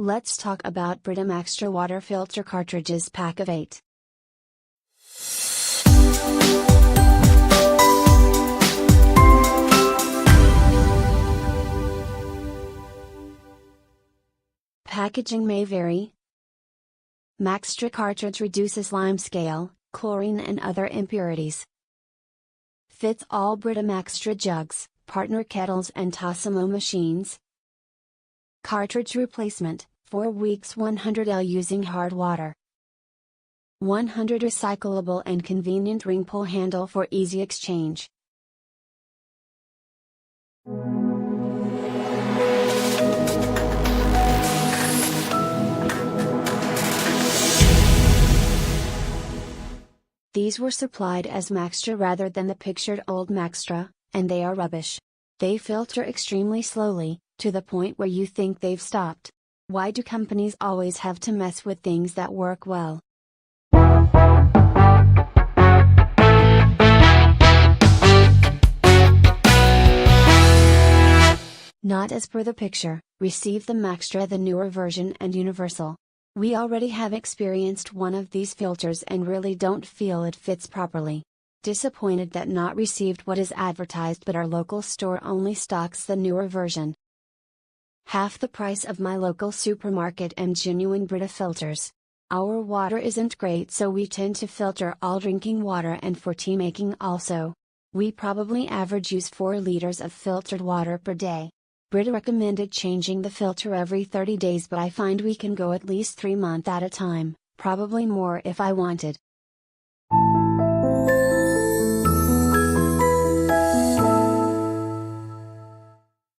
Let's talk about BRITA MAXTRA water filter cartridges pack of 8. Packaging may vary. Maxtra cartridge reduces limescale, chlorine and other impurities. Fits all BRITA MAXTRA jugs, partner kettles and Tassimo machines. Cartridge replacement, 4 weeks 100 L using hard water. 100 recyclable and convenient ring pull handle for easy exchange. These were supplied as Maxtra rather than the pictured old Maxtra, and they are rubbish. They filter extremely slowly, to the point where you think they've stopped. Why do companies always have to mess with things that work well? Not as per the picture. Receive the Maxtra, the newer version and universal. We already have experienced one of these filters and really don't feel it fits properly. Disappointed that not received what is advertised, but our local store only stocks the newer version. Half the price of my local supermarket and genuine BRITA filters. Our water isn't great, so we tend to filter all drinking water and for tea making also. We probably average use 4 liters of filtered water per day. BRITA recommended changing the filter every 30 days, but I find we can go at least 3 months at a time, probably more if I wanted.